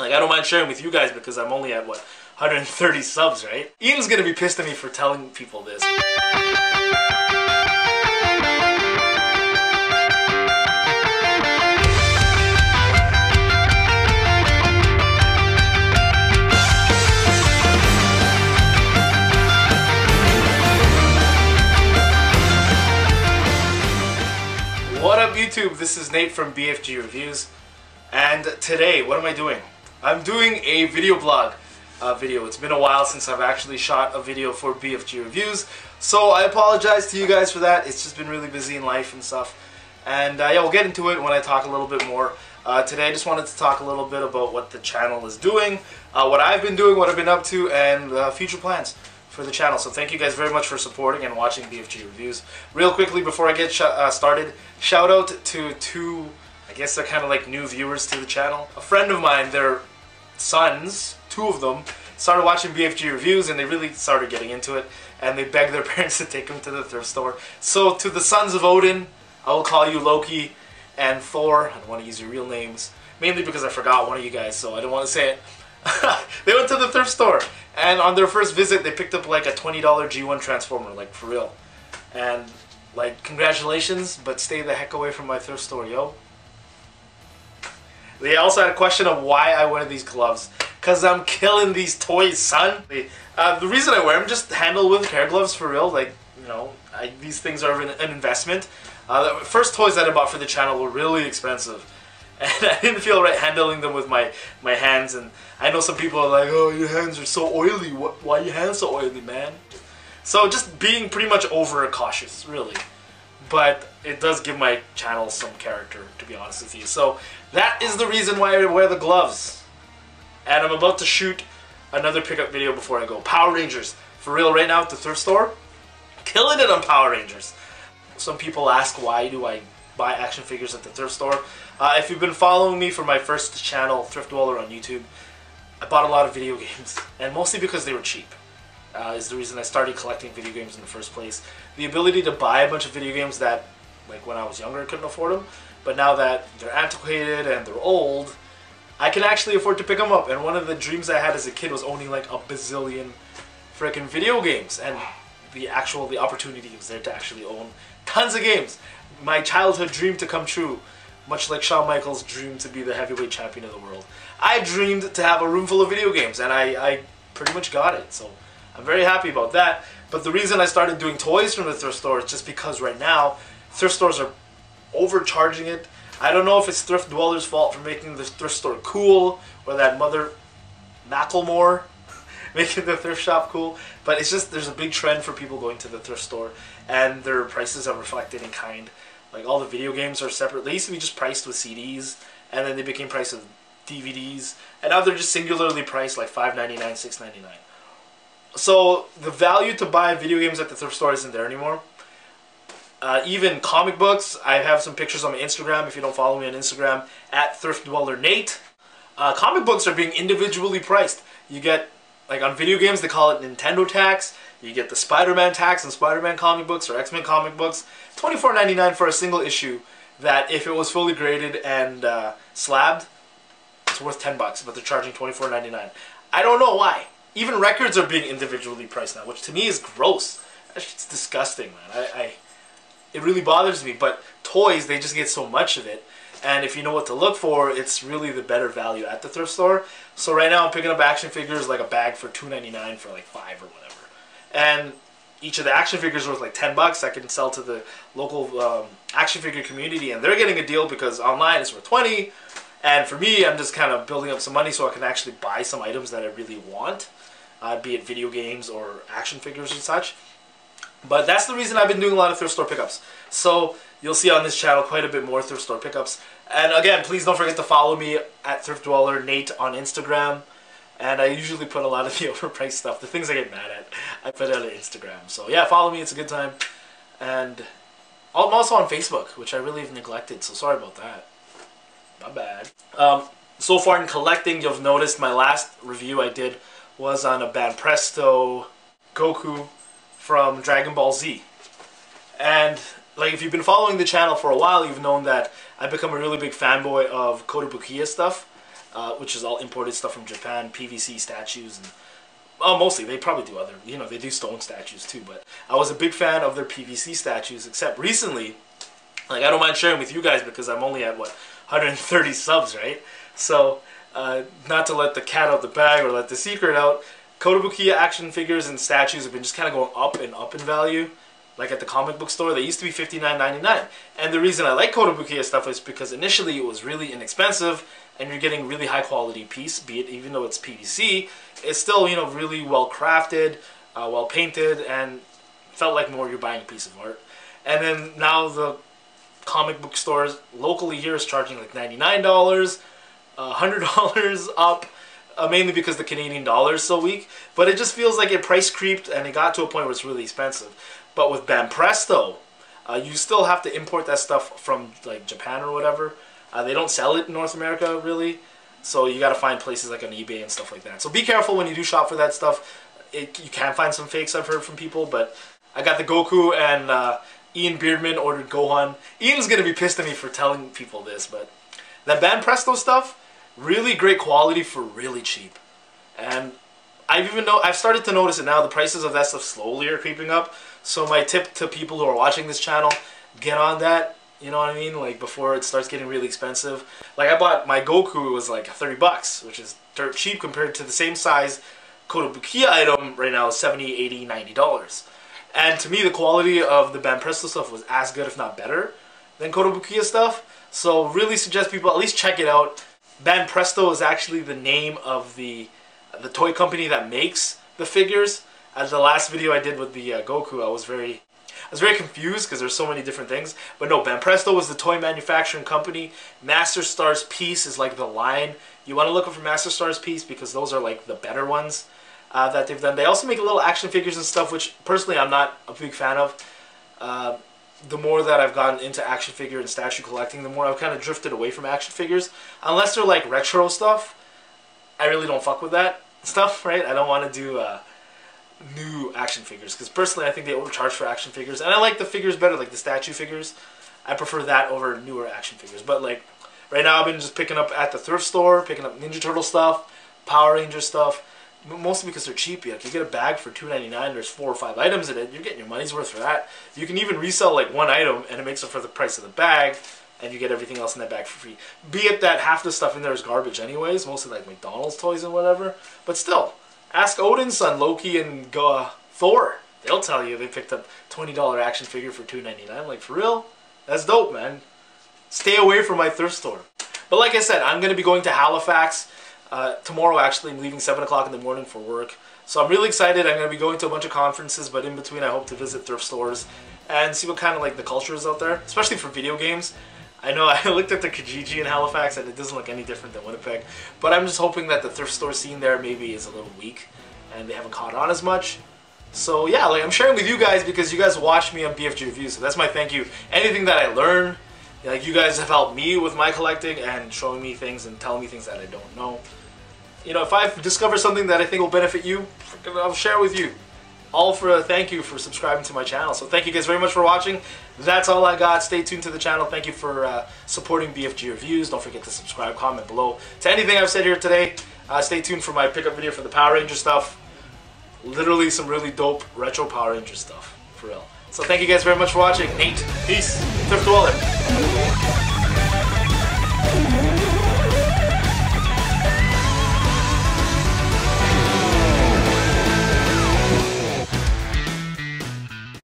Like, I don't mind sharing with you guys because I'm only at, what, 130 subs, right? Ian's gonna be pissed at me for telling people this. What up, YouTube? This is Nate from BFG Reviews, and today, what am I doing? I'm doing a video blog video. It's been a while since I've actually shot a video for BFG Reviews, so I apologize to you guys for that. It's just been really busy in life and stuff, and yeah, we'll get into it when I talk a little bit more. Today, I just wanted to talk a little bit about what the channel is doing, what I've been doing, what I've been up to, and future plans for the channel. So thank you guys very much for supporting and watching BFG Reviews. Real quickly before I get started, shout out to two, I guess they're kind of like new viewers to the channel. A friend of mine, their sons, two of them, started watching BFG Reviews and they really started getting into it, and they begged their parents to take them to the thrift store. So to the sons of Odin, I will call you Loki and Thor. I don't want to use your real names, mainly because I forgot one of you guys, so I don't want to say it. They went to the thrift store, and on their first visit they picked up like a $20 G1 Transformer, like for real. And like, congratulations, but stay the heck away from my thrift store, yo. They also had a question of why I wear these gloves. Cause I'm killing these toys, son. The reason I wear them, just handle with hair gloves for real. Like, you know, these things are an investment. The first toys that I bought for the channel were really expensive, and I didn't feel right handling them with my hands. And I know some people are like, oh, your hands are so oily. Why are your hands so oily, man? So just being pretty much over-cautious, really. But it does give my channel some character, to be honest with you. So that is the reason why I wear the gloves. And I'm about to shoot another pickup video before I go. Power Rangers. For real, right now at the thrift store, killing it on Power Rangers. Some people ask, why do I buy action figures at the thrift store? If you've been following me for my first channel, Thriftdweller on YouTube, I bought a lot of video games, and mostly because they were cheap. Is the reason I started collecting video games in the first place. The ability to buy a bunch of video games that, like when I was younger, I couldn't afford them, but now that they're antiquated and they're old, I can actually afford to pick them up. And one of the dreams I had as a kid was owning like a bazillion freaking video games, and the opportunity was there to actually own tons of games. My childhood dream to come true, much like Shawn Michaels' dream to be the heavyweight champion of the world. I dreamed to have a room full of video games, and I pretty much got it, so I'm very happy about that. But the reason I started doing toys from the thrift store is just because right now, thrift stores are overcharging it. I don't know if it's Thriftdweller's fault for making the thrift store cool, or that mother Macklemore making the thrift shop cool, but it's just, there's a big trend for people going to the thrift store, and their prices are reflected in kind. Like, all the video games are separate. They used to be just priced with CDs, and then they became priced with DVDs, and now they're just singularly priced like $5.99, $6.99. So the value to buy video games at the thrift store isn't there anymore. Even comic books, I have some pictures on my Instagram, if you don't follow me on Instagram, at ThriftDwellerNate. Comic books are being individually priced. You get, like on video games, they call it Nintendo tax. You get the Spider-Man tax on Spider-Man comic books or X-Men comic books. $24.99 for a single issue that, if it was fully graded and slabbed, it's worth $10, but they're charging $24.99. I don't know why. Even records are being individually priced now, which to me is gross. That shit's disgusting, man. It really bothers me, but toys, they just get so much of it. And if you know what to look for, it's really the better value at the thrift store. So right now I'm picking up action figures, like a bag for $2.99 for like $5 or whatever. And each of the action figures worth like $10. I can sell to the local action figure community, and they're getting a deal because online it's worth $20. And for me, I'm just kind of building up some money so I can actually buy some items that I really want, be it video games or action figures and such. But that's the reason I've been doing a lot of thrift store pickups. So you'll see on this channel quite a bit more thrift store pickups. And again, please don't forget to follow me at ThriftDwellerNate on Instagram. And I usually put a lot of the overpriced stuff, the things I get mad at, I put it on Instagram. So yeah, follow me, it's a good time. And I'm also on Facebook, which I really have neglected, so sorry about that. My bad. So far in collecting, you've noticed my last review I did was on a Banpresto Goku from Dragon Ball Z. And like, if you've been following the channel for a while, you've known that I've become a really big fanboy of Kotobukiya stuff. which is all imported stuff from Japan, PVC statues, and oh, mostly they probably do other, you know, they do stone statues too. But I was a big fan of their PVC statues, except recently, like I don't mind sharing with you guys because I'm only at what 130 subs, right? So not to let the cat out the bag or let the secret out, Kotobukiya action figures and statues have been just kind of going up in value. Like at the comic book store, they used to be $59.99. And the reason I like Kotobukiya stuff is because initially it was really inexpensive and you're getting really high quality piece, be it even though it's PVC, it's still, you know, really well crafted, well painted, and felt like more you're buying a piece of art. And then now the comic book stores locally here is charging like $99, $100 up, mainly because the Canadian dollar is so weak. But it just feels like it price creeped and it got to a point where it's really expensive. But with Banpresto, you still have to import that stuff from like Japan or whatever. They don't sell it in North America really, so you got to find places like on eBay and stuff like that. So be careful when you do shop for that stuff. You can find some fakes, I've heard from people, but I got the Goku, and Ian Beardman ordered Gohan. Ian's gonna be pissed at me for telling people this, but that Banpresto stuff, really great quality for really cheap. And I've started to notice it now. The prices of that stuff slowly are creeping up. So my tip to people who are watching this channel, get on that. You know what I mean? Like before it starts getting really expensive. Like I bought my Goku, it was like 30 bucks, which is dirt cheap compared to the same size Kotobukiya item right now is $70, $80, $90. And to me, the quality of the Banpresto stuff was as good, if not better, than Kotobukiya stuff. So really suggest people at least check it out. Banpresto is actually the name of the toy company that makes the figures. As the last video I did with the Goku, I was very confused because there's so many different things. But no, Banpresto was the toy manufacturing company. Master Star's Piece is like the line. You want to look for Master Star's Piece because those are like the better ones that they've done. They also make little action figures and stuff, which personally I'm not a big fan of. The more that I've gotten into action figure and statue collecting, the more I've kind of drifted away from action figures. Unless they're like retro stuff, I really don't fuck with that stuff, right? I don't want to do new action figures because personally I think they overcharge for action figures, and I like the figures better, like the statue figures. I prefer that over newer action figures. But like right now I've been just picking up at the thrift store, picking up Ninja Turtle stuff, Power Ranger stuff, mostly because they're cheap. Like you get a bag for $2.99, there's 4 or 5 items in it, you're getting your money's worth for that. You can even resell like one item and it makes it for the price of the bag, and you get everything else in that bag for free. Be it that half the stuff in there is garbage anyways, mostly like McDonald's toys and whatever, but still. Ask Odin's son, Loki, and Thor. They'll tell you they picked up $20 action figure for $2.99. Like, for real? That's dope, man. Stay away from my thrift store. But like I said, I'm going to be going to Halifax tomorrow, actually. I'm leaving 7 o'clock in the morning for work. So I'm really excited. I'm going to be going to a bunch of conferences, but in between I hope to visit thrift stores and see what kind of like the culture is out there, especially for video games. I know I looked at the Kijiji in Halifax and it doesn't look any different than Winnipeg, but I'm just hoping that the thrift store scene there maybe is a little weak and they haven't caught on as much. So yeah, like I'm sharing with you guys because you guys watch me on BFG Reviews, so that's my thank you. Anything that I learn, like you guys have helped me with my collecting and showing me things and telling me things that I don't know. You know, if I've discovered something that I think will benefit you, I'll share with you. All for a thank you for subscribing to my channel. So thank you guys very much for watching. That's all I got. Stay tuned to the channel. Thank you for supporting BFG Reviews. Don't forget to subscribe, comment below to anything I've said here today. Stay tuned for my pickup video for the Power Ranger stuff. Literally some really dope retro Power Ranger stuff. For real. So thank you guys very much for watching. Nate. Peace. Thriftdweller.